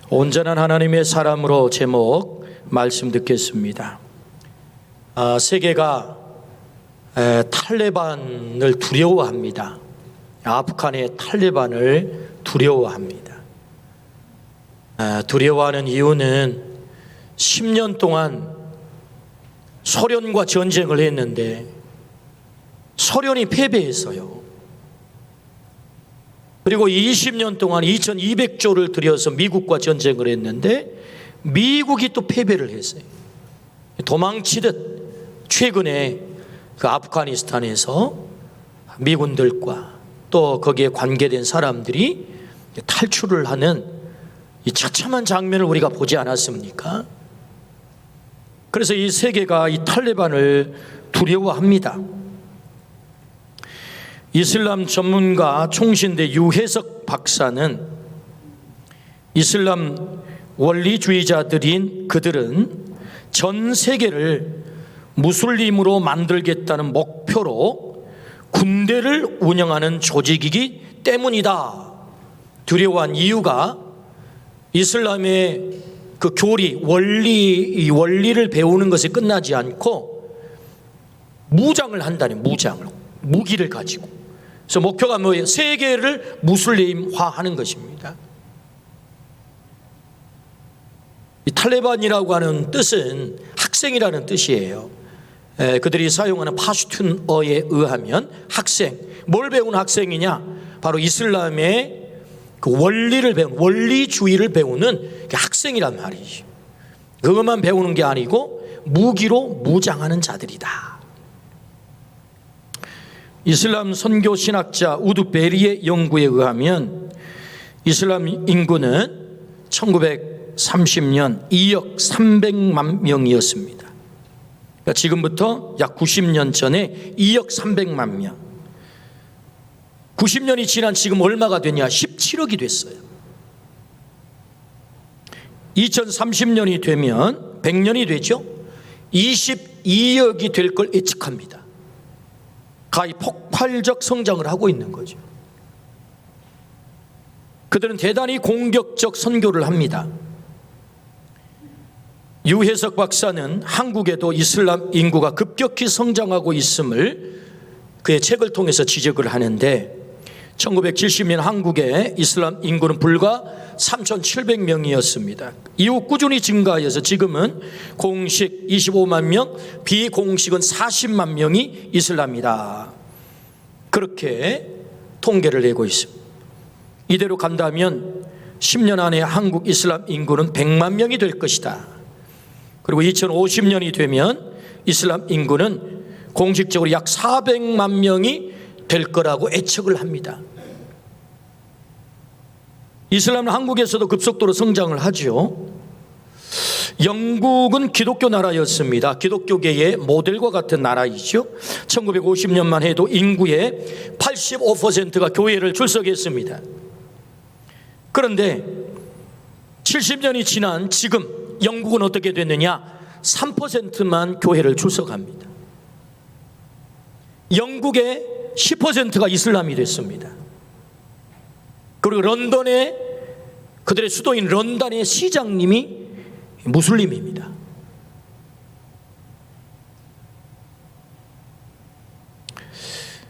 온전한 하나님의 사람으로 제목 말씀 듣겠습니다. 세계가 탈레반을 두려워합니다. 아프간의 탈레반을 두려워합니다. 두려워하는 이유는 10년 동안 소련과 전쟁을 했는데 소련이 패배했어요. 그리고 20년 동안 2200조를 들여서 미국과 전쟁을 했는데 미국이 또 패배를 했어요. 도망치듯 최근에 그 아프가니스탄에서 미군들과 또 거기에 관계된 사람들이 탈출을 하는 이 처참한 장면을 우리가 보지 않았습니까? 그래서 이 세계가 이 탈레반을 두려워합니다. 이슬람 전문가 총신대 유해석 박사는 이슬람 원리주의자들인 그들은 전 세계를 무슬림으로 만들겠다는 목표로 군대를 운영하는 조직이기 때문이다. 두려워한 이유가 이슬람의 그 교리, 원리를 배우는 것에 끝나지 않고 무장을 한다는 무기를 가지고. 그래서 목표가 뭐예요? 세계를 무슬림화하는 것입니다. 이 탈레반이라고 하는 뜻은 학생이라는 뜻이에요. 그들이 사용하는 파슈툰어에 의하면 학생, 뭘 배우는 학생이냐? 바로 이슬람의 그 원리를 배우는, 원리주의를 배우는 학생이란 말이죠. 그것만 배우는 게 아니고 무기로 무장하는 자들이다. 이슬람 선교 신학자 우드 베리의 연구에 의하면 이슬람 인구는 1930년 2억 300만 명이었습니다. 그러니까 지금부터 약 90년 전에 2억 300만 명. 90년이 지난 지금 얼마가 되냐? 17억이 됐어요. 2030년이 되면 100년이 되죠. 22억이 될 걸 예측합니다. 가히 폭발적 성장을 하고 있는 거죠. 그들은 대단히 공격적 선교를 합니다. 유해석 박사는 한국에도 이슬람 인구가 급격히 성장하고 있음을 그의 책을 통해서 지적을 하는데 1970년 한국의 이슬람 인구는 불과 3,700명이었습니다. 이후 꾸준히 증가하여서 지금은 공식 25만 명, 비공식은 40만 명이 이슬람이다. 그렇게 통계를 내고 있습니다. 이대로 간다면 10년 안에 한국 이슬람 인구는 100만 명이 될 것이다. 그리고 2050년이 되면 이슬람 인구는 공식적으로 약 400만 명이 될 거라고 예측을 합니다. 이슬람은 한국에서도 급속도로 성장을 하죠. 영국은 기독교 나라였습니다. 기독교계의 모델과 같은 나라이죠. 1950년만 해도 인구의 85%가 교회를 출석했습니다. 그런데 70년이 지난 지금 영국은 어떻게 됐느냐? 3%만 교회를 출석합니다. 영국의 10%가 이슬람이 됐습니다. 그리고 런던의 그들의 수도인 런던의 시장님이 무슬림입니다.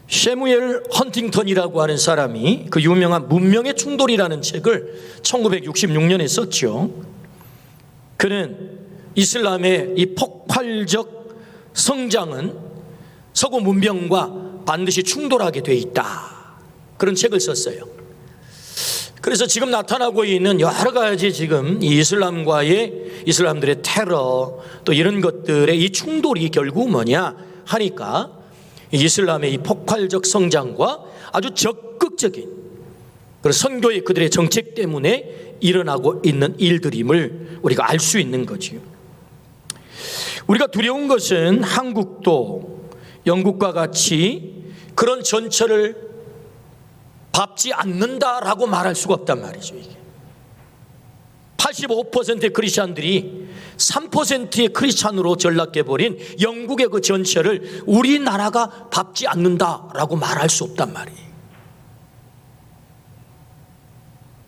셰무엘 헌팅턴이라고 하는 사람이 그 유명한 문명의 충돌이라는 책을 1966년에 썼죠. 그는 이슬람의 이 폭발적 성장은 서구 문명과 반드시 충돌하게 돼 있다. 그런 책을 썼어요. 그래서 지금 나타나고 있는 여러 가지 지금 이 이슬람들의 테러 또 이런 것들의 이 충돌이 결국 뭐냐 하니까 이슬람의 이 폭발적 성장과 아주 적극적인 그런 선교의 그들의 정책 때문에 일어나고 있는 일들임을 우리가 알 수 있는 거지요. 우리가 두려운 것은 한국도 영국과 같이 그런 전철을 밟지 않는다라고 말할 수가 없단 말이죠. 이게 85%의 크리스찬들이 3%의 크리스찬으로 전락해버린 영국의 그 전철을 우리나라가 밟지 않는다라고 말할 수 없단 말이에요.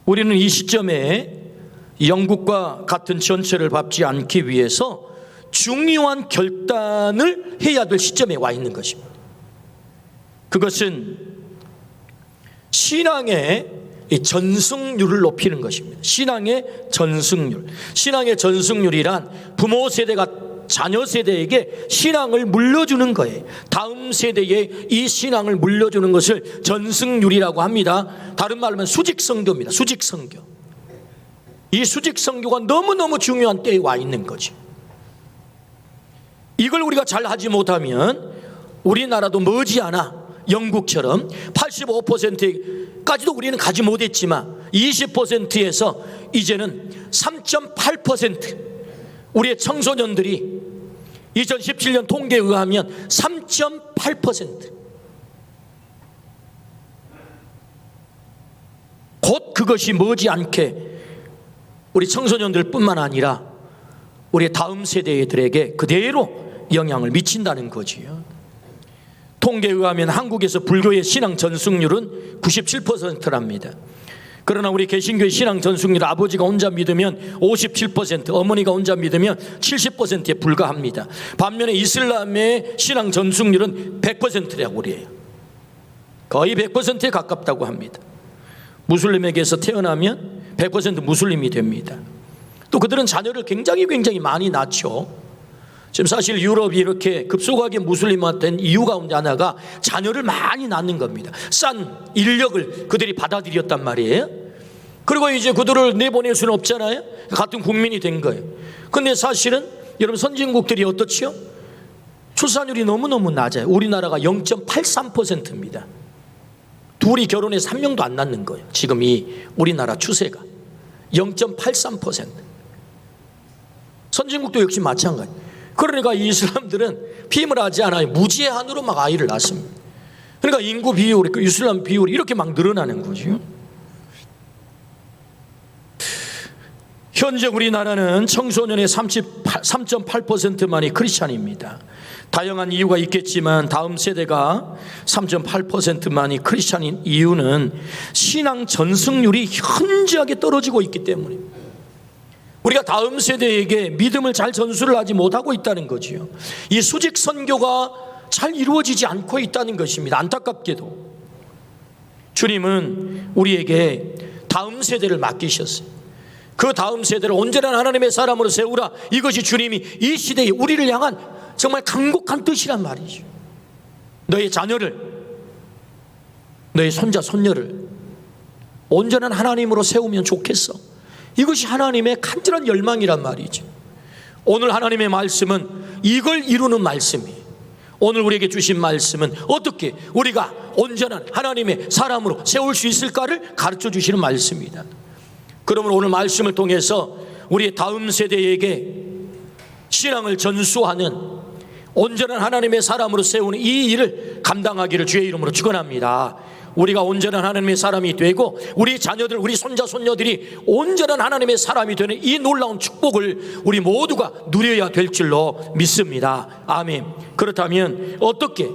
우리는 이 시점에 영국과 같은 전체를 밟지 않기 위해서 중요한 결단을 해야 될 시점에 와 있는 것입니다. 그것은 신앙의 이 전승률을 높이는 것입니다. 신앙의 전승률. 신앙의 전승률이란 부모 세대가 자녀 세대에게 신앙을 물려주는 거예요. 다음 세대에 이 신앙을 물려주는 것을 전승률이라고 합니다. 다른 말로 하면 수직선교입니다. 수직선교. 이 수직선교가 너무너무 중요한 때에 와 있는 거지. 이걸 우리가 잘 하지 못하면 우리나라도 머지않아 영국처럼 85%까지도 우리는 가지 못했지만 20%에서 이제는 3.8% 우리의 청소년들이 2017년 통계에 의하면 3.8% 곧 그것이 머지않게 우리 청소년들 뿐만 아니라 우리 다음 세대들에게 그대로 영향을 미친다는 거지요. 통계에 의하면 한국에서 불교의 신앙 전승률은 97%랍니다. 그러나 우리 개신교의 신앙 전승률, 아버지가 혼자 믿으면 57%, 어머니가 혼자 믿으면 70%에 불과합니다. 반면에 이슬람의 신앙 전승률은 100%라고 그래요. 거의 100%에 가깝다고 합니다. 무슬림에게서 태어나면 100% 무슬림이 됩니다. 또 그들은 자녀를 굉장히 많이 낳죠. 지금 사실 유럽이 이렇게 급속하게 무슬림화된 이유 가운데 하나가 자녀를 많이 낳는 겁니다. 싼 인력을 그들이 받아들였단 말이에요. 그리고 이제 그들을 내보낼 수는 없잖아요. 같은 국민이 된 거예요. 근데 사실은 여러분 선진국들이 어떻지요? 출산율이 너무너무 낮아요. 우리나라가 0.83%입니다. 둘이 결혼해서 한 명도 안 낳는 거예요. 지금 이 우리나라 추세가 0.83%. 선진국도 역시 마찬가지예요. 그러니까 이 이슬람들은 피임을 하지 않아요. 무제한으로 막 아이를 낳습니다. 그러니까 인구 비율이, 그 이슬람 비율이 이렇게 막 늘어나는 거죠. 현재 우리나라는 청소년의 3.8%만이 크리스찬입니다. 다양한 이유가 있겠지만 다음 세대가 3.8%만이 크리스찬인 이유는 신앙 전승률이 현저하게 떨어지고 있기 때문입니다. 우리가 다음 세대에게 믿음을 잘 전수를 하지 못하고 있다는 거지요. 이 수직 선교가 잘 이루어지지 않고 있다는 것입니다. 안타깝게도 주님은 우리에게 다음 세대를 맡기셨어요. 그 다음 세대를 온전한 하나님의 사람으로 세우라. 이것이 주님이 이 시대에 우리를 향한 정말 간곡한 뜻이란 말이죠. 너의 자녀를, 너의 손자 손녀를 온전한 하나님으로 세우면 좋겠어. 이것이 하나님의 간절한 열망이란 말이죠. 오늘 하나님의 말씀은 이걸 이루는 말씀이에요. 오늘 우리에게 주신 말씀은 어떻게 우리가 온전한 하나님의 사람으로 세울 수 있을까를 가르쳐 주시는 말씀입니다. 그러면 오늘 말씀을 통해서 우리의 다음 세대에게 신앙을 전수하는 온전한 하나님의 사람으로 세우는 이 일을 감당하기를 주의 이름으로 축원합니다. 우리가 온전한 하나님의 사람이 되고 우리 자녀들, 우리 손자 손녀들이 온전한 하나님의 사람이 되는 이 놀라운 축복을 우리 모두가 누려야 될 줄로 믿습니다. 아멘. 그렇다면 어떻게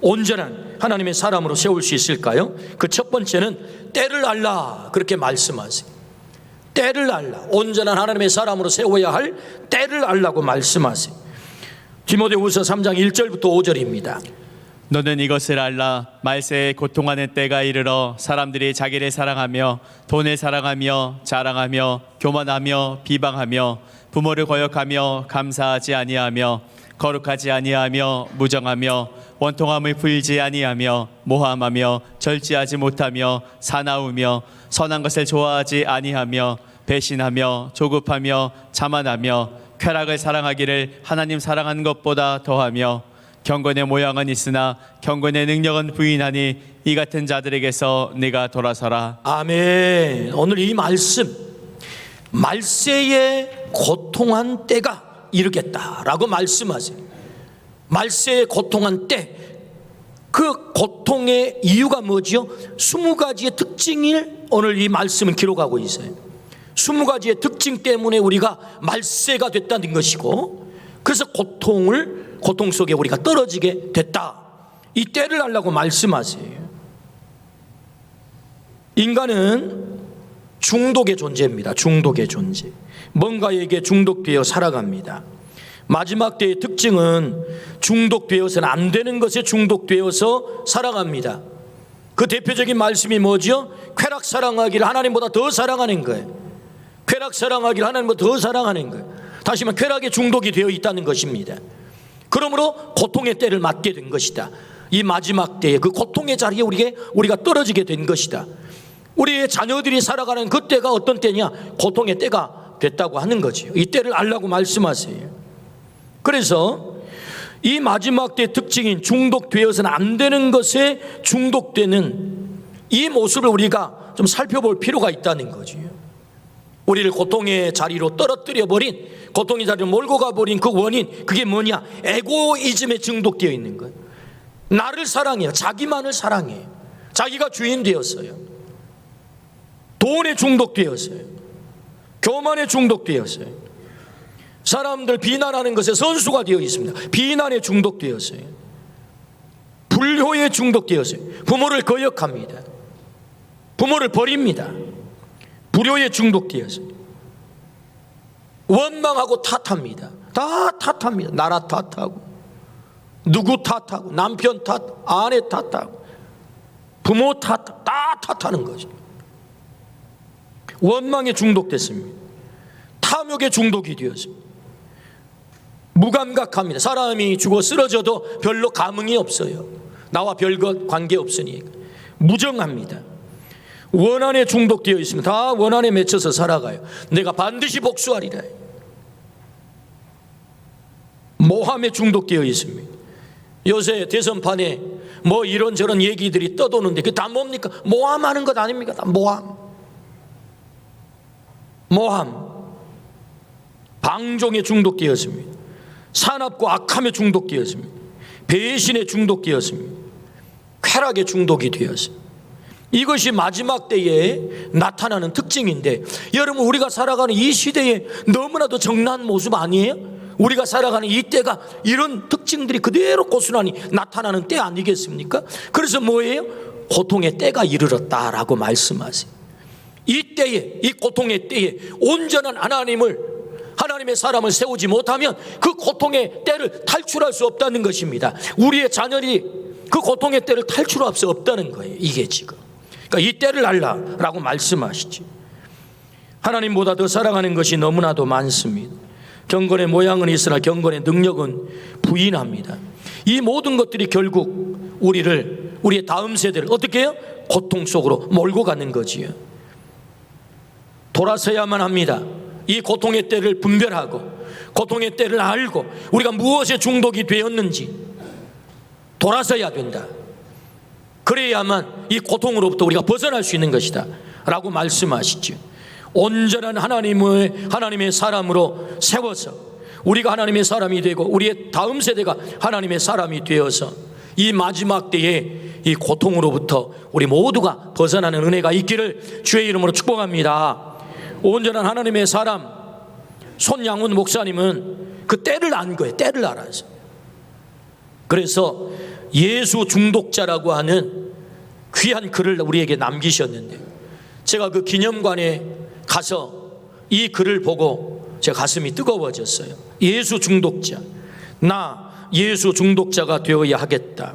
온전한 하나님의 사람으로 세울 수 있을까요? 그 첫 번째는 때를 알라, 그렇게 말씀하세요. 때를 알라. 온전한 하나님의 사람으로 세워야 할 때를 알라고 말씀하세요. 디모데후서 3장 1절부터 5절입니다. 너는 이것을 알라. 말세에 고통하는 때가 이르러 사람들이 자기를 사랑하며 돈을 사랑하며 자랑하며 교만하며 비방하며 부모를 거역하며 감사하지 아니하며 거룩하지 아니하며 무정하며 원통함을 풀지 아니하며 모함하며 절제하지 못하며 사나우며 선한 것을 좋아하지 아니하며 배신하며 조급하며 자만하며 쾌락을 사랑하기를 하나님 사랑하는 것보다 더하며 경건의 모양은 있으나 경건의 능력은 부인하니 이 같은 자들에게서 네가 돌아서라. 아멘. 오늘 이 말씀, 말세에 고통한 때가 이르겠다라고 말씀하세요. 말세에 고통한 때, 그 고통의 이유가 뭐지요? 20가지의 특징을 오늘 이 말씀은 기록하고 있어요. 20가지의 특징 때문에 우리가 말세가 됐다는 것이고, 그래서 고통 속에 우리가 떨어지게 됐다. 이 때를 알라고 말씀하세요. 인간은 중독의 존재입니다. 중독의 존재. 뭔가에게 중독되어 살아갑니다. 마지막 때의 특징은 중독되어서는 안 되는 것에 중독되어서 살아갑니다. 그 대표적인 말씀이 뭐죠? 쾌락 사랑하기를 하나님보다 더 사랑하는 거예요. 쾌락 사랑하기를 하나님보다 더 사랑하는 거예요. 다시 말하면 쾌락에 중독이 되어 있다는 것입니다. 그러므로 고통의 때를 맞게 된 것이다. 이 마지막 때에 그 고통의 자리에 우리가 떨어지게 된 것이다. 우리의 자녀들이 살아가는 그 때가 어떤 때냐? 고통의 때가 됐다고 하는 거죠. 이 때를 알라고 말씀하세요. 그래서 이 마지막 때의 특징인 중독되어서는 안 되는 것에 중독되는 이 모습을 우리가 좀 살펴볼 필요가 있다는 거죠. 우리를 고통의 자리로 떨어뜨려 버린, 고통의 자리로 몰고 가버린 그 원인, 그게 뭐냐? 에고이즘에 중독되어 있는 거예요. 나를 사랑해요. 자기만을 사랑해요. 자기가 주인 되었어요. 돈에 중독되었어요. 교만에 중독되었어요. 사람들 비난하는 것에 선수가 되어 있습니다. 비난에 중독되었어요. 불효에 중독되었어요. 부모를 거역합니다. 부모를 버립니다. 불효에 중독되었어요. 원망하고 탓합니다. 다 탓합니다. 나라 탓하고, 누구 탓하고, 남편 탓, 아내 탓하고, 부모 탓, 다 탓하는 거죠. 원망에 중독됐습니다. 탐욕에 중독이 되었습니다. 무감각합니다. 사람이 죽어 쓰러져도 별로 감흥이 없어요. 나와 별거 관계없으니까. 무정합니다. 원한에 중독되어 있습니다. 다 원한에 맺혀서 살아가요. 내가 반드시 복수하리라. 모함에 중독되어 있습니다. 요새 대선판에 뭐 이런저런 얘기들이 떠도는데 그게 다 뭡니까? 모함하는 것 아닙니까? 다 모함. 방종에 중독되었습니다. 산업과 악함에 중독되었습니다. 배신에 중독되었습니다. 쾌락에 중독이 되었습니다. 이것이 마지막 때에 나타나는 특징인데, 여러분, 우리가 살아가는 이 시대에 너무나도 정난 모습 아니에요? 우리가 살아가는 이 때가 이런 특징들이 그대로 고스란히 나타나는 때 아니겠습니까? 그래서 뭐예요? 고통의 때가 이르렀다라고 말씀하세요. 이 때에, 이 고통의 때에 온전한 하나님의 사람을 세우지 못하면 그 고통의 때를 탈출할 수 없다는 것입니다. 우리의 자녀이 그 고통의 때를 탈출할 수 없다는 거예요. 이게 지금. 그러니까 이 때를 알라라고 말씀하시지. 하나님보다 더 사랑하는 것이 너무나도 많습니다. 경건의 모양은 있으나 경건의 능력은 부인합니다. 이 모든 것들이 결국 우리의 다음 세대를 어떻게 해요? 고통 속으로 몰고 가는 거지요. 돌아서야만 합니다. 이 고통의 때를 분별하고 고통의 때를 알고 우리가 무엇에 중독이 되었는지 돌아서야 된다. 그래야만 이 고통으로부터 우리가 벗어날 수 있는 것이다 라고 말씀하시죠. 온전한 하나님의 사람으로 세워서 우리가 하나님의 사람이 되고 우리의 다음 세대가 하나님의 사람이 되어서 이 마지막 때에 이 고통으로부터 우리 모두가 벗어나는 은혜가 있기를 주의 이름으로 축복합니다. 온전한 하나님의 사람 손양훈 목사님은 그 때를 안 거예요. 때를 알아서. 그래서 예수 중독자라고 하는 귀한 글을 우리에게 남기셨는데, 제가 그 기념관에 가서 이 글을 보고 제 가슴이 뜨거워졌어요. 예수 중독자, 나 예수 중독자가 되어야 하겠다.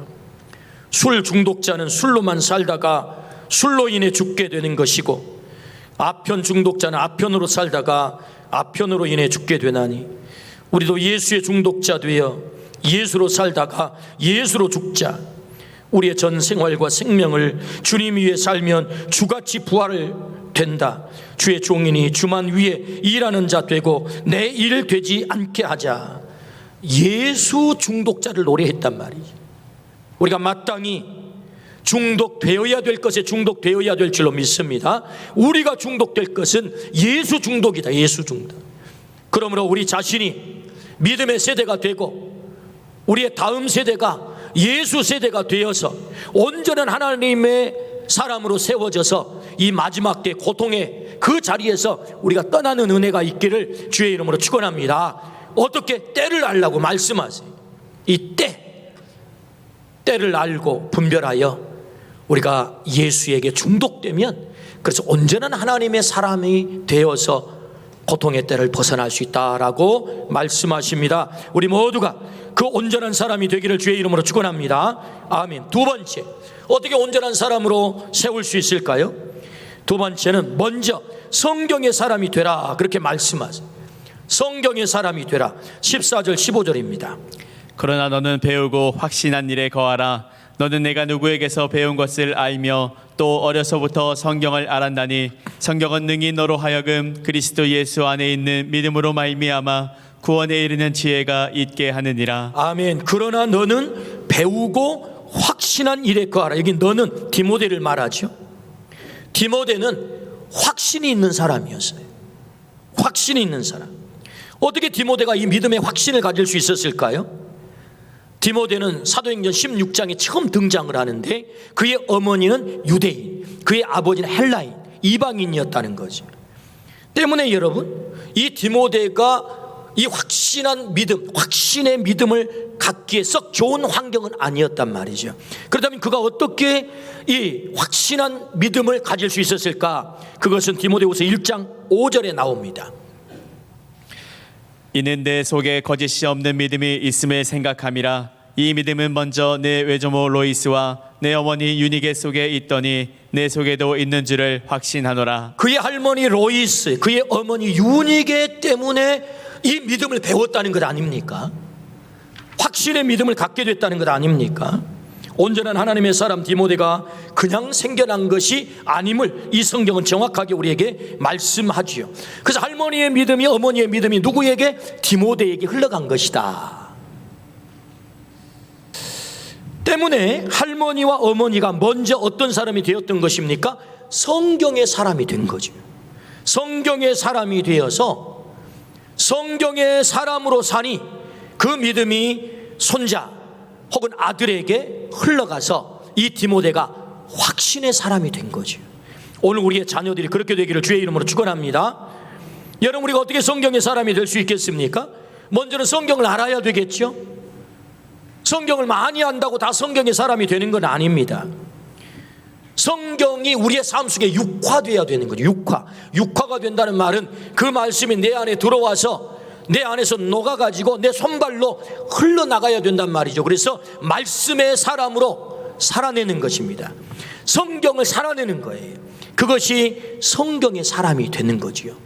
술 중독자는 술로만 살다가 술로 인해 죽게 되는 것이고, 아편 중독자는 아편으로 살다가 아편으로 인해 죽게 되나니, 우리도 예수의 중독자 되어 예수로 살다가 예수로 죽자. 우리의 전 생활과 생명을 주님 위에 살면 주같이 부활을 된다. 주의 종인이 주만 위에 일하는 자 되고 내 일 되지 않게 하자. 예수 중독자를 노래했단 말이죠. 우리가 마땅히 중독되어야 될 것에 중독되어야 될 줄로 믿습니다. 우리가 중독될 것은 예수 중독이다. 예수 중독. 그러므로 우리 자신이 믿음의 세대가 되고 우리의 다음 세대가 예수 세대가 되어서 온전한 하나님의 사람으로 세워져서 이 마지막 때 고통의 그 자리에서 우리가 떠나는 은혜가 있기를 주의 이름으로 축원합니다. 어떻게? 때를 알라고 말씀하세요. 이 때를 알고 분별하여 우리가 예수에게 중독되면 그래서 온전한 하나님의 사람이 되어서 고통의 때를 벗어날 수 있다라고 말씀하십니다. 우리 모두가 그 온전한 사람이 되기를 주의 이름으로 축원합니다. 아멘. 두 번째, 어떻게 온전한 사람으로 세울 수 있을까요? 두 번째는 먼저 성경의 사람이 되라, 그렇게 말씀하세요. 성경의 사람이 되라. 14절 15절입니다. 그러나 너는 배우고 확신한 일에 거하라. 너는 내가 누구에게서 배운 것을 알며 또 어려서부터 성경을 알았나니 성경은 능히 너로 하여금 그리스도 예수 안에 있는 믿음으로 말미암아 구원에 이르는 지혜가 있게 하느니라. 아멘. 그러나 너는 배우고 확신한 일에 거하라. 여기 너는 디모데를 말하죠. 디모데는 확신이 있는 사람이었어요. 확신이 있는 사람. 어떻게 디모데가 이 믿음의 확신을 가질 수 있었을까요? 디모데는 사도행전 16장에 처음 등장을 하는데 그의 어머니는 유대인, 그의 아버지는 헬라인, 이방인이었다는 거죠. 때문에 여러분, 이 디모데가 이 확신한 믿음, 확신의 믿음을 갖기에 썩 좋은 환경은 아니었단 말이죠. 그렇다면 그가 어떻게 이 확신한 믿음을 가질 수 있었을까? 그것은 디모데후서 1장 5절에 나옵니다. 이는 내 속에 거짓이 없는 믿음이 있음을 생각함이라. 이 믿음은 먼저 내 외조모 로이스와 내 어머니 유니게 속에 있더니 내 속에도 있는 줄을 확신하노라. 그의 할머니 로이스, 그의 어머니 유니게 때문에 이 믿음을 배웠다는 것 아닙니까? 확신의 믿음을 갖게 됐다는 것 아닙니까? 온전한 하나님의 사람 디모데가 그냥 생겨난 것이 아님을 이 성경은 정확하게 우리에게 말씀하지요. 그래서 할머니의 믿음이, 어머니의 믿음이 누구에게? 디모데에게 흘러간 것이다. 때문에 할머니와 어머니가 먼저 어떤 사람이 되었던 것입니까? 성경의 사람이 된 거죠. 성경의 사람이 되어서 성경의 사람으로 사니 그 믿음이 손자 혹은 아들에게 흘러가서 이 디모데가 확신의 사람이 된 거죠. 오늘 우리의 자녀들이 그렇게 되기를 주의 이름으로 축원합니다. 여러분, 우리가 어떻게 성경의 사람이 될 수 있겠습니까? 먼저는 성경을 알아야 되겠죠. 성경을 많이 안다고 다 성경의 사람이 되는 건 아닙니다. 성경이 우리의 삶 속에 육화되어야 되는 거죠. 육화가 된다는 말은 그 말씀이 내 안에 들어와서 내 안에서 녹아가지고 내 손발로 흘러나가야 된단 말이죠. 그래서 말씀의 사람으로 살아내는 것입니다. 성경을 살아내는 거예요. 그것이 성경의 사람이 되는 거지요.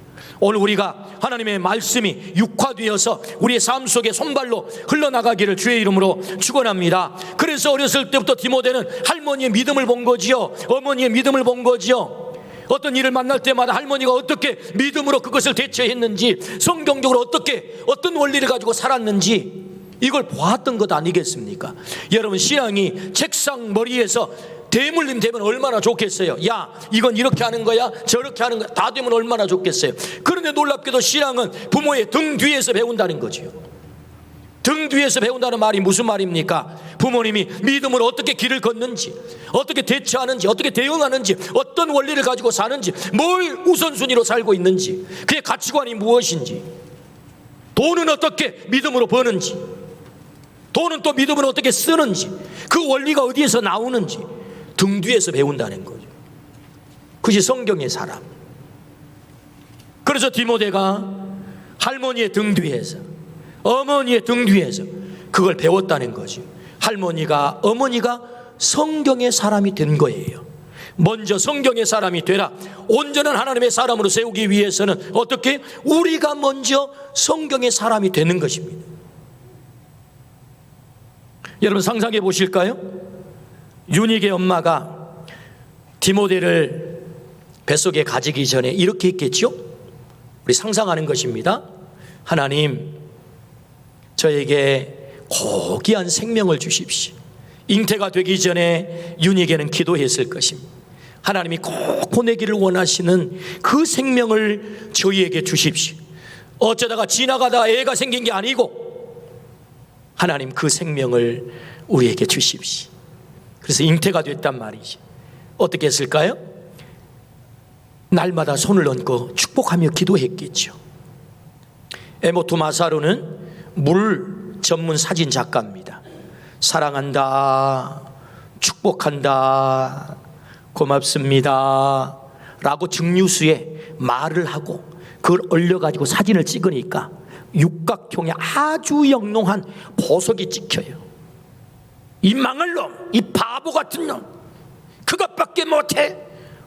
오늘 우리가 하나님의 말씀이 육화되어서 우리의 삶 속에 손발로 흘러나가기를 주의 이름으로 축원합니다. 그래서 어렸을 때부터 디모데는 할머니의 믿음을 본 거지요. 어머니의 믿음을 본 거지요. 어떤 일을 만날 때마다 할머니가 어떻게 믿음으로 그것을 대처했는지, 성경적으로 어떻게 어떤 원리를 가지고 살았는지 이걸 보았던 것 아니겠습니까? 여러분, 신앙이 책상 머리에서 대물림 되면 얼마나 좋겠어요. 야, 이건 이렇게 하는 거야, 저렇게 하는 거야, 다 되면 얼마나 좋겠어요. 그런데 놀랍게도 신앙은 부모의 등 뒤에서 배운다는 거죠. 등 뒤에서 배운다는 말이 무슨 말입니까? 부모님이 믿음으로 어떻게 길을 걷는지, 어떻게 대처하는지, 어떻게 대응하는지, 어떤 원리를 가지고 사는지, 뭘 우선순위로 살고 있는지, 그의 가치관이 무엇인지, 돈은 어떻게 믿음으로 버는지, 돈은 또 믿음으로 어떻게 쓰는지, 그 원리가 어디에서 나오는지 등 뒤에서 배운다는 거죠. 그것이 성경의 사람. 그래서 디모데가 할머니의 등 뒤에서, 어머니의 등 뒤에서 그걸 배웠다는 거죠. 할머니가, 어머니가 성경의 사람이 된 거예요. 먼저 성경의 사람이 되라. 온전한 하나님의 사람으로 세우기 위해서는 어떻게? 우리가 먼저 성경의 사람이 되는 것입니다. 여러분, 상상해 보실까요? 유니게 엄마가 디모데를 뱃속에 가지기 전에 이렇게 했겠죠? 우리 상상하는 것입니다. 하나님, 저에게 고귀한 생명을 주십시오. 잉태가 되기 전에 유니게는 기도했을 것입니다. 하나님이 꼭 보내기를 원하시는 그 생명을 저희에게 주십시오. 어쩌다가 지나가다 애가 생긴 게 아니고 하나님 그 생명을 우리에게 주십시오. 그래서 잉태가 됐단 말이지. 어떻게 했을까요? 날마다 손을 얹고 축복하며 기도했겠죠. 에모토 마사루는 물 전문 사진 작가입니다. 사랑한다, 축복한다, 고맙습니다, 라고 증류수에 말을 하고 그걸 얼려가지고 사진을 찍으니까 육각형의 아주 영롱한 보석이 찍혀요. 이 망할 놈, 이 바보 같은 놈, 그것밖에 못해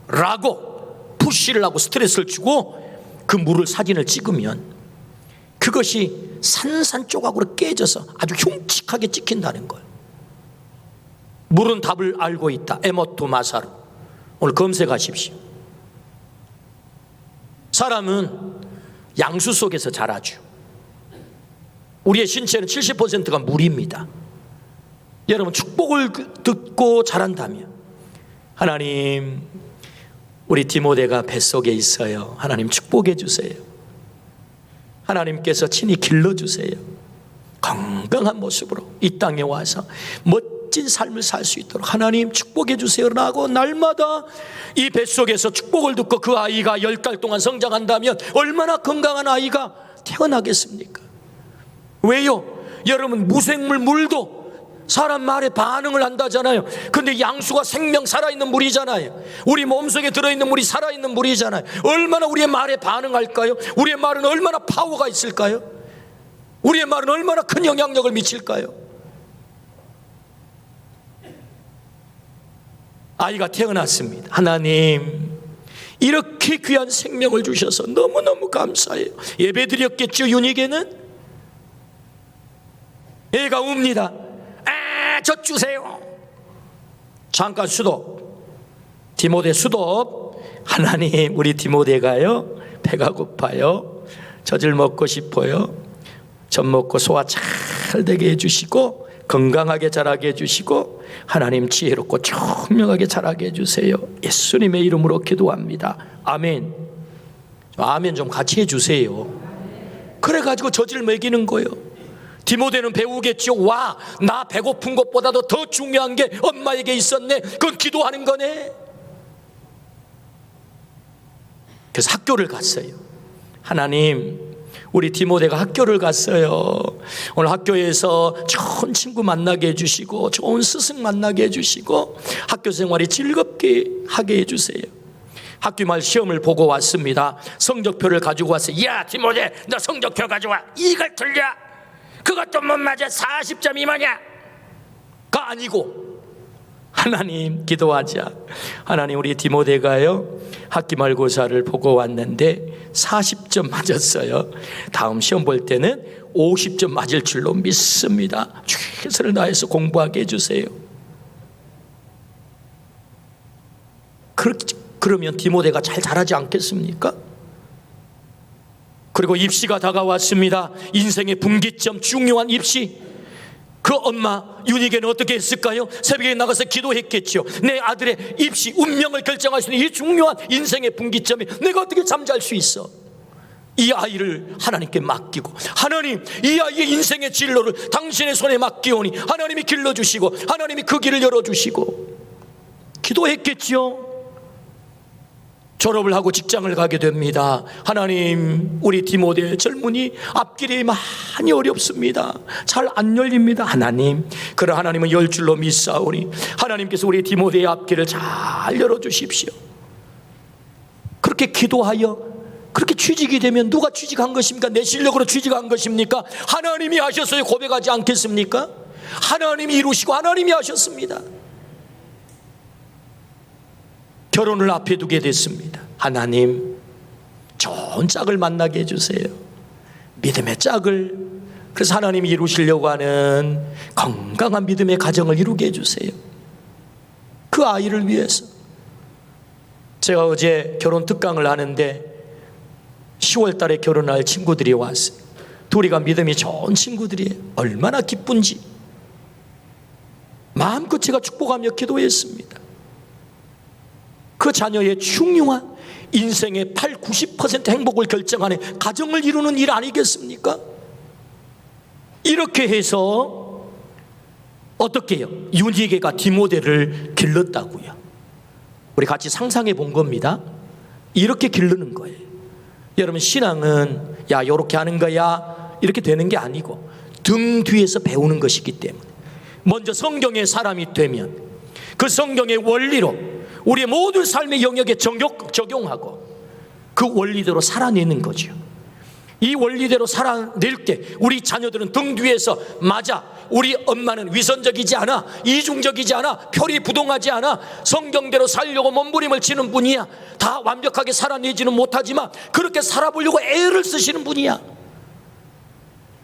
라고 푸시를 하고 스트레스를 주고 그 물을 사진을 찍으면 그것이 산산조각으로 깨져서 아주 흉측하게 찍힌다는 거예요. 물은 답을 알고 있다. 에모토 마사루. 오늘 검색하십시오. 사람은 양수 속에서 자라죠. 우리의 신체는 70%가 물입니다. 여러분, 축복을 듣고 자란다면, 하나님, 우리 디모데가 뱃속에 있어요. 하나님 축복해 주세요. 하나님께서 친히 길러주세요. 건강한 모습으로 이 땅에 와서 멋진 삶을 살 수 있도록 하나님 축복해 주세요 라고 날마다 이 뱃속에서 축복을 듣고 그 아이가 10달 동안 성장한다면 얼마나 건강한 아이가 태어나겠습니까? 왜요? 여러분, 무생물 물도 사람 말에 반응을 한다잖아요. 근데 양수가 생명 살아있는 물이잖아요. 우리 몸속에 들어있는 물이 살아있는 물이잖아요. 얼마나 우리의 말에 반응할까요? 우리의 말은 얼마나 파워가 있을까요? 우리의 말은 얼마나 큰 영향력을 미칠까요? 아이가 태어났습니다. 하나님, 이렇게 귀한 생명을 주셔서 너무너무 감사해요. 예배 드렸겠죠. 윤희계는 애가 웁니다. 젖 주세요. 잠깐 수도. 디모데 수도. 하나님, 우리 디모데가요 배가 고파요. 젖을 먹고 싶어요. 젖 먹고 소화 잘 되게 해주시고 건강하게 자라게 해주시고 하나님 지혜롭고 총명하게 자라게 해주세요. 예수님의 이름으로 기도합니다. 아멘. 아멘 좀 같이 해주세요. 그래가지고 젖을 먹이는 거예요. 디모데는 배우겠죠. 와, 나 배고픈 것보다도 더 중요한 게 엄마에게 있었네. 그건 기도하는 거네. 그래서 학교를 갔어요. 하나님, 우리 디모데가 학교를 갔어요. 오늘 학교에서 좋은 친구 만나게 해주시고 좋은 스승 만나게 해주시고 학교 생활이 즐겁게 하게 해주세요. 학기 말 시험을 보고 왔습니다. 성적표를 가지고 왔어요. 야, 디모데, 너 성적표 가져와. 이걸 틀려? 그것도 못 맞아. 40점 미만이야. 가 아니고 하나님 기도하자. 하나님, 우리 디모데가요 학기 말고사를 보고 왔는데 40점 맞았어요. 다음 시험 볼 때는 50점 맞을 줄로 믿습니다. 최선을 다해서 공부하게 해주세요. 그러면 디모데가 잘 자라지 않겠습니까? 그리고 입시가 다가왔습니다. 인생의 분기점, 중요한 입시. 그 엄마 윤희계는 어떻게 했을까요? 새벽에 나가서 기도했겠죠. 내 아들의 입시 운명을 결정할 수 있는 이 중요한 인생의 분기점에 내가 어떻게 잠잘 수 있어? 이 아이를 하나님께 맡기고, 하나님, 이 아이의 인생의 진로를 당신의 손에 맡기오니 하나님이 길러주시고 하나님이 그 길을 열어주시고 기도했겠죠. 졸업을 하고 직장을 가게 됩니다. 하나님, 우리 디모데 젊은이 앞길이 많이 어렵습니다. 잘 안 열립니다. 하나님, 그러 하나님은 열 줄로 믿사오니 하나님께서 우리 디모데의 앞길을 잘 열어주십시오. 그렇게 기도하여 그렇게 취직이 되면 누가 취직한 것입니까? 내 실력으로 취직한 것입니까? 하나님이 하셨어요. 고백하지 않겠습니까? 하나님이 이루시고 하나님이 하셨습니다. 결혼을 앞에 두게 됐습니다. 하나님, 좋은 짝을 만나게 해주세요. 믿음의 짝을. 그래서 하나님이 이루시려고 하는 건강한 믿음의 가정을 이루게 해주세요. 그 아이를 위해서. 제가 어제 결혼 특강을 하는데 10월 달에 결혼할 친구들이 왔어요. 둘이가 믿음이 좋은 친구들이에요. 얼마나 기쁜지 마음껏 제가 축복하며 기도했습니다. 그 자녀의 중요한 인생의 80-90% 행복을 결정하는 가정을 이루는 일 아니겠습니까? 이렇게 해서 어떻게 해요? 윤희계가 디모데를 길렀다고요. 우리 같이 상상해 본 겁니다. 이렇게 기르는 거예요. 여러분, 신앙은 야, 요렇게 하는 거야 이렇게 되는 게 아니고 등 뒤에서 배우는 것이기 때문에 먼저 성경의 사람이 되면 그 성경의 원리로 우리의 모든 삶의 영역에 적용하고 그 원리대로 살아내는 거죠. 이 원리대로 살아낼 때 우리 자녀들은 등 뒤에서 맞아, 우리 엄마는 위선적이지 않아, 이중적이지 않아, 표리부동하지 않아, 성경대로 살려고 몸부림을 치는 분이야. 다 완벽하게 살아내지는 못하지만 그렇게 살아보려고 애를 쓰시는 분이야.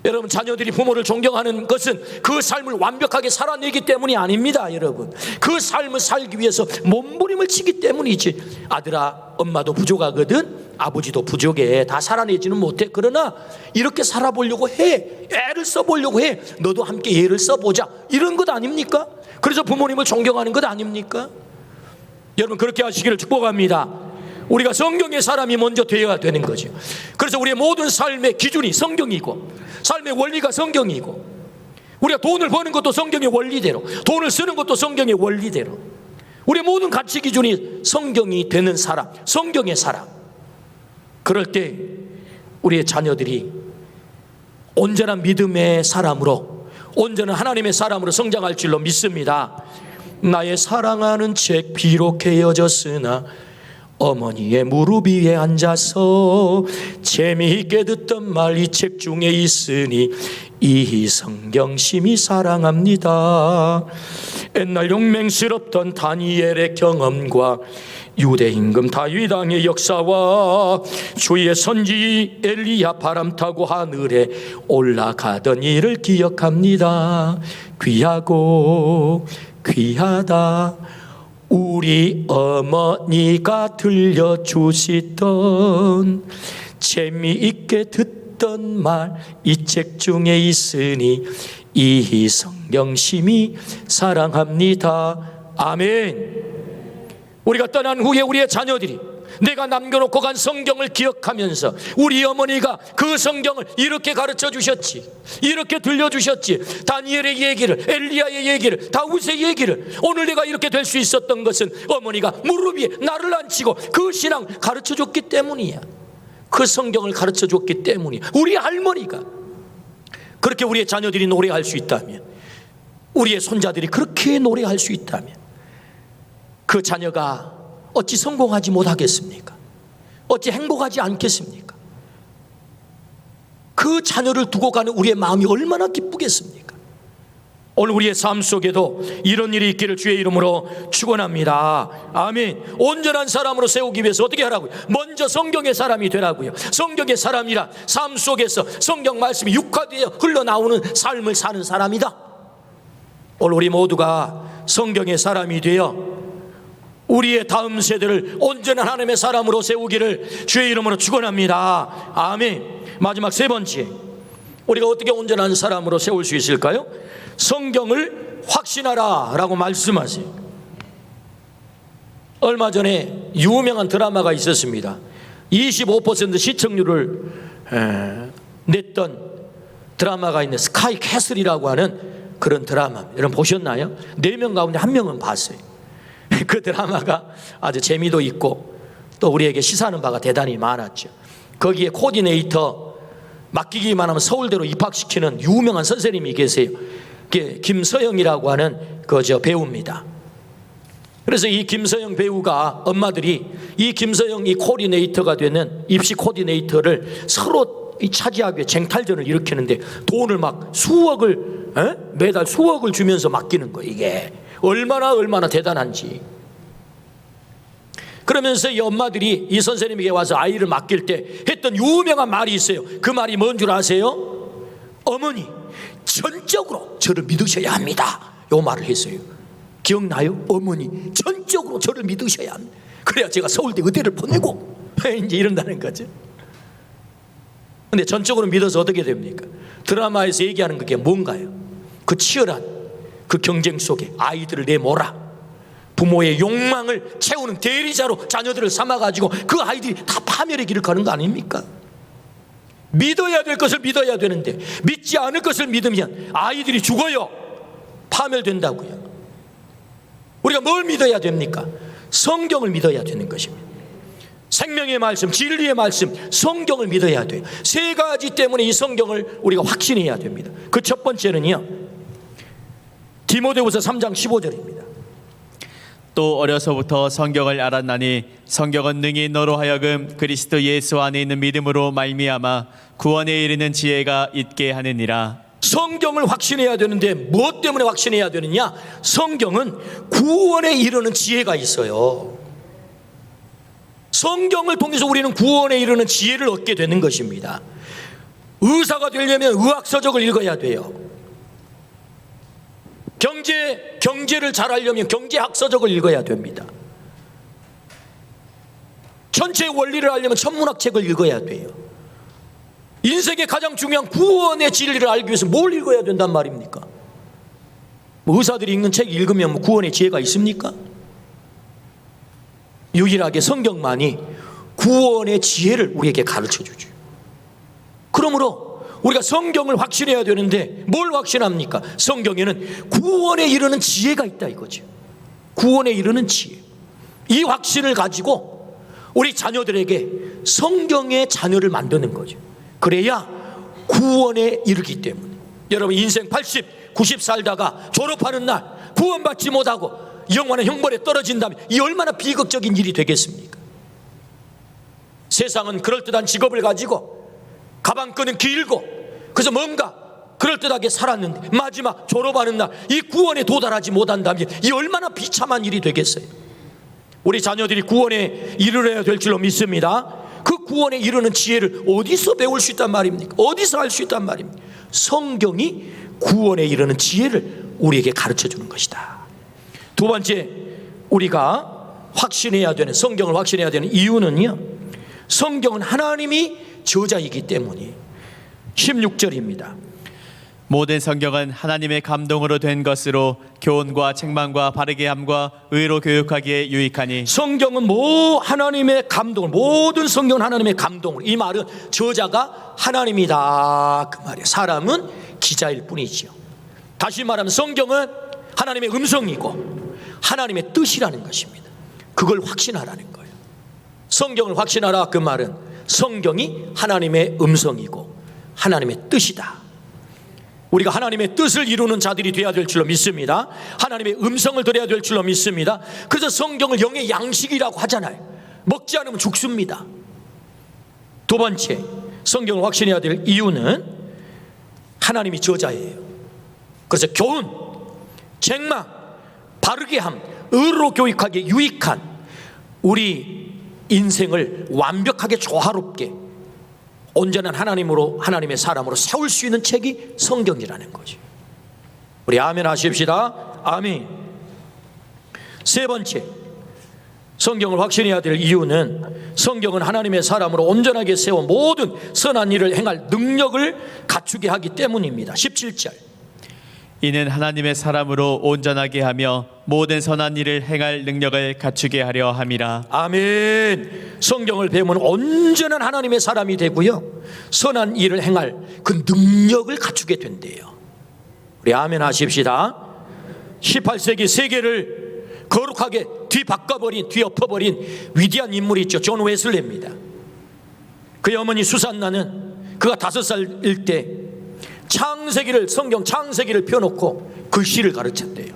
여러분, 자녀들이 부모를 존경하는 것은 그 삶을 완벽하게 살아내기 때문이 아닙니다. 여러분, 그 삶을 살기 위해서 몸부림을 치기 때문이지. 아들아, 엄마도 부족하거든, 아버지도 부족해, 다 살아내지는 못해. 그러나 이렇게 살아보려고 해, 애를 써보려고 해, 너도 함께 애를 써보자, 이런 것 아닙니까? 그래서 부모님을 존경하는 것 아닙니까? 여러분, 그렇게 하시기를 축복합니다. 우리가 성경의 사람이 먼저 되어야 되는 거죠. 그래서 우리의 모든 삶의 기준이 성경이고, 삶의 원리가 성경이고, 우리가 돈을 버는 것도 성경의 원리대로, 돈을 쓰는 것도 성경의 원리대로, 우리의 모든 가치 기준이 성경이 되는 사람, 성경의 사람. 그럴 때 우리의 자녀들이 온전한 믿음의 사람으로, 온전한 하나님의 사람으로 성장할 줄로 믿습니다. 나의 사랑하는 책 비록 헤어졌으나 어머니의 무릎 위에 앉아서 재미있게 듣던 말 이 책 중에 있으니 이 성경심이 사랑합니다. 옛날 용맹스럽던 다니엘의 경험과 유대 임금 다윗 왕의 역사와 주의 선지 엘리야 바람 타고 하늘에 올라가던 일을 기억합니다. 귀하고 귀하다 우리 어머니가 들려주시던 재미있게 듣던 말 이 책 중에 있으니 이 성경심이 사랑합니다. 아멘. 우리가 떠난 후에 우리의 자녀들이 내가 남겨놓고 간 성경을 기억하면서 우리 어머니가 그 성경을 이렇게 가르쳐 주셨지, 이렇게 들려주셨지, 다니엘의 얘기를, 엘리야의 얘기를, 다윗의 얘기를, 오늘 내가 이렇게 될 수 있었던 것은 어머니가 무릎 위에 나를 앉히고 그 신앙 가르쳐 줬기 때문이야. 그 성경을 가르쳐 줬기 때문이야. 우리 할머니가 그렇게 우리의 자녀들이 노래할 수 있다면, 우리의 손자들이 그렇게 노래할 수 있다면 그 자녀가 어찌 성공하지 못하겠습니까? 어찌 행복하지 않겠습니까? 그 자녀를 두고 가는 우리의 마음이 얼마나 기쁘겠습니까? 오늘 우리의 삶 속에도 이런 일이 있기를 주의 이름으로 축원합니다. 아멘. 온전한 사람으로 세우기 위해서 어떻게 하라고요? 먼저 성경의 사람이 되라고요. 성경의 사람이라 삶 속에서 성경 말씀이 육화되어 흘러나오는 삶을 사는 사람이다. 오늘 우리 모두가 성경의 사람이 되어 우리의 다음 세대를 온전한 하나님의 사람으로 세우기를 주의 이름으로 축원합니다. 아멘. 마지막 세 번째, 우리가 어떻게 온전한 사람으로 세울 수 있을까요? 성경을 확신하라 라고 말씀하세요. 얼마 전에 유명한 드라마가 있었습니다. 25% 시청률을 냈던 드라마가 있는 스카이 캐슬이라고 하는 그런 드라마, 여러분 보셨나요? 4명 가운데 1명은 봤어요. 그 드라마가 아주 재미도 있고 또 우리에게 시사하는 바가 대단히 많았죠. 거기에 코디네이터 맡기기만 하면 서울대로 입학시키는 유명한 선생님이 계세요. 김서영이라고 하는 배우입니다. 그래서 이 김서영 배우가 엄마들이 이 김서영 이 코디네이터가 되는 입시 코디네이터를 서로 차지하기 위해 쟁탈전을 일으키는데 돈을 막 매달 수억을 주면서 맡기는 거예요. 이게 얼마나 대단한지. 그러면서 이 엄마들이 이 선생님에게 와서 아이를 맡길 때 했던 유명한 말이 있어요. 그 말이 뭔 줄 아세요? 어머니, 전적으로 저를 믿으셔야 합니다. 요 말을 했어요. 기억나요? 어머니, 전적으로 저를 믿으셔야 합니다. 그래야 제가 서울대 의대를 보내고 이제 이런다는 거죠. 근데 전적으로 믿어서 어떻게 됩니까? 드라마에서 얘기하는 그게 뭔가요? 그 치열한 그 경쟁 속에 아이들을 내몰아 부모의 욕망을 채우는 대리자로 자녀들을 삼아가지고 그 아이들이 다 파멸의 길을 가는 거 아닙니까? 믿어야 될 것을 믿어야 되는데 믿지 않을 것을 믿으면 아이들이 죽어요. 파멸된다고요. 우리가 뭘 믿어야 됩니까? 성경을 믿어야 되는 것입니다. 생명의 말씀, 진리의 말씀, 성경을 믿어야 돼요. 세 가지 때문에 이 성경을 우리가 확신해야 됩니다. 그 첫 번째는요, 디모데후서 3장 15절입니다. 또 어려서부터 성경을 알았나니 성경은 능히 너로 하여금 그리스도 예수 안에 있는 믿음으로 말미암아 구원에 이르는 지혜가 있게 하느니라. 성경을 확신해야 되는데 무엇 때문에 확신해야 되느냐? 성경은 구원에 이르는 지혜가 있어요. 성경을 통해서 우리는 구원에 이르는 지혜를 얻게 되는 것입니다. 의사가 되려면 의학서적을 읽어야 돼요. 경제를 잘하려면 경제학서적을 읽어야 됩니다. 전체의 원리를 알려면 천문학책을 읽어야 돼요. 인생의 가장 중요한 구원의 진리를 알기 위해서 뭘 읽어야 된단 말입니까? 의사들이 읽는 책 읽으면 구원의 지혜가 있습니까? 유일하게 성경만이 구원의 지혜를 우리에게 가르쳐 주죠. 그러므로 우리가 성경을 확신해야 되는데 뭘 확신합니까? 성경에는 구원에 이르는 지혜가 있다 이거죠. 구원에 이르는 지혜. 이 확신을 가지고 우리 자녀들에게 성경의 자녀를 만드는 거죠. 그래야 구원에 이르기 때문에. 여러분 인생 80, 90 살다가 졸업하는 날 구원받지 못하고 영원한 형벌에 떨어진다면 이 얼마나 비극적인 일이 되겠습니까? 세상은 그럴듯한 직업을 가지고 가방끈은 길고 그래서 뭔가 그럴듯하게 살았는데 마지막 졸업하는 날 이 구원에 도달하지 못한다면 이 얼마나 비참한 일이 되겠어요? 우리 자녀들이 구원에 이르러야 될 줄로 믿습니다. 그 구원에 이르는 지혜를 어디서 배울 수 있단 말입니까? 어디서 알 수 있단 말입니까? 성경이 구원에 이르는 지혜를 우리에게 가르쳐 주는 것이다. 두 번째, 우리가 확신해야 되는, 성경을 확신해야 되는 이유는요, 성경은 하나님이 저자이기 때문이에요. 16절입니다. 모든 성경은 하나님의 감동으로 된 것으로 교훈과 책망과 바르게 함과 의로 교육하기에 유익하니. 성경은 하나님의 감동을, 모든 성경은 하나님의 감동을, 이 말은 저자가 하나님이다 그 말이에요. 사람은 기자일 뿐이죠. 다시 말하면 성경은 하나님의 음성이고 하나님의 뜻이라는 것입니다. 그걸 확신하라는 거예요. 성경을 확신하라 그 말은 성경이 하나님의 음성이고 하나님의 뜻이다. 우리가 하나님의 뜻을 이루는 자들이 되어야 될 줄로 믿습니다. 하나님의 음성을 들어야 될 줄로 믿습니다. 그래서 성경을 영의 양식이라고 하잖아요. 먹지 않으면 죽습니다. 두 번째, 성경을 확신해야 될 이유는 하나님이 저자예요. 그래서 교훈, 책망, 바르게 함, 의로 교육하기에 유익한 우리 인생을 완벽하게 조화롭게 온전한 하나님으로, 하나님의 사람으로 세울 수 있는 책이 성경이라는 거죠. 우리 아멘 하십시다. 아멘. 세 번째, 성경을 확신해야 될 이유는 성경은 하나님의 사람으로 온전하게 세워 모든 선한 일을 행할 능력을 갖추게 하기 때문입니다. 17절. 이는 하나님의 사람으로 온전하게 하며 모든 선한 일을 행할 능력을 갖추게 하려 함이라. 아멘. 성경을 배우면 온전한 하나님의 사람이 되고요, 선한 일을 행할 그 능력을 갖추게 된대요. 우리 아멘 하십시다. 18세기 세계를 거룩하게 뒤엎어버린 위대한 인물이 있죠. 존 웨슬레입니다. 그의 어머니 수산나는 그가 5살일 때 성경 창세기를 펴놓고 글씨를 가르쳤대요.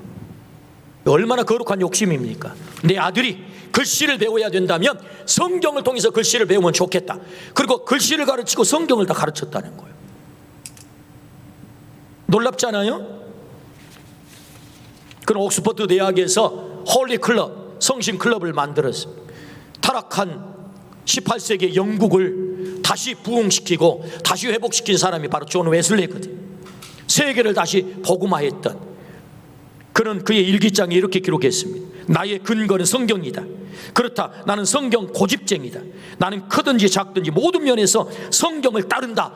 얼마나 거룩한 욕심입니까? 내 아들이 글씨를 배워야 된다면 성경을 통해서 글씨를 배우면 좋겠다. 그리고 글씨를 가르치고 성경을 다 가르쳤다는 거예요. 놀랍잖아요? 그럼 옥스퍼드 대학에서 홀리 클럽, 성심 클럽을 만들었어요. 타락한 18세기 영국을 다시 부흥시키고 다시 회복시킨 사람이 바로 존 웨슬레거든. 세계를 다시 복음화했던. 그는 그의 일기장에 이렇게 기록했습니다. 나의 근거는 성경이다. 그렇다, 나는 성경 고집쟁이다. 나는 크든지 작든지 모든 면에서 성경을 따른다.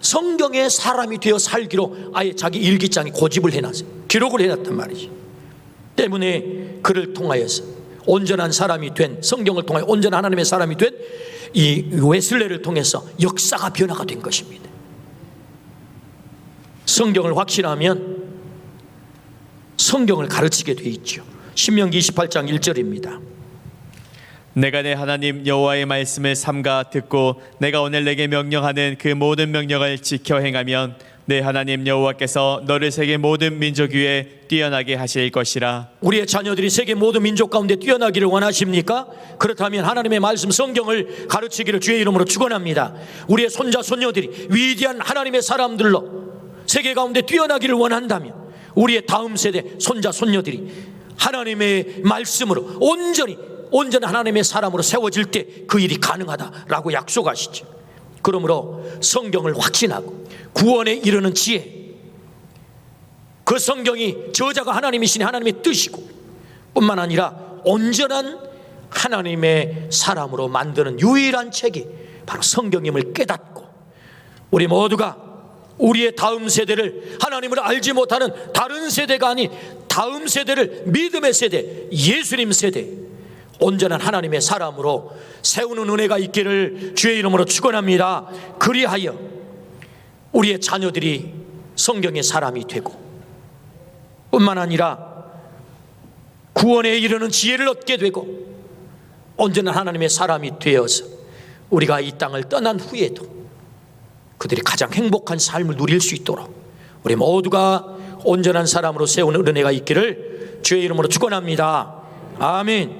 성경의 사람이 되어 살기로 아예 자기 일기장에 고집을 해놨어요. 기록을 해놨단 말이지. 때문에 그를 통하여서 온전한 사람이 된, 성경을 통하여 온전한 하나님의 사람이 된 이 웨슬레를 통해서 역사가 변화가 된 것입니다. 성경을 확신하면 성경을 가르치게 돼 있죠. 신명기 28장 1절입니다. 내가 내 하나님 여호와의 말씀을 삼가 듣고 내가 오늘 내게 명령하는 그 모든 명령을 지켜 행하면 내 하나님 여호와께서 너를 세계 모든 민족 위에 뛰어나게 하실 것이라. 우리의 자녀들이 세계 모든 민족 가운데 뛰어나기를 원하십니까? 그렇다면 하나님의 말씀 성경을 가르치기를 주의 이름으로 축원합니다. 우리의 손자 손녀들이 위대한 하나님의 사람들로 세계 가운데 뛰어나기를 원한다면 우리의 다음 세대 손자 손녀들이 하나님의 말씀으로 온전한 하나님의 사람으로 세워질 때 그 일이 가능하다라고 약속하시죠. 그러므로 성경을 확신하고 구원에 이르는 지혜, 그 성경이 저자가 하나님이시니 하나님의 뜻이고 뿐만 아니라 온전한 하나님의 사람으로 만드는 유일한 책이 바로 성경임을 깨닫고 우리 모두가 우리의 다음 세대를 하나님을 알지 못하는 다른 세대가 아닌 다음 세대를 믿음의 세대, 예수님 세대, 온전한 하나님의 사람으로 세우는 은혜가 있기를 주의 이름으로 축원합니다. 그리하여 우리의 자녀들이 성경의 사람이 되고 뿐만 아니라 구원에 이르는 지혜를 얻게 되고 온전한 하나님의 사람이 되어서 우리가 이 땅을 떠난 후에도 그들이 가장 행복한 삶을 누릴 수 있도록 우리 모두가 온전한 사람으로 세우는 은혜가 있기를 주의 이름으로 축원합니다. 아멘.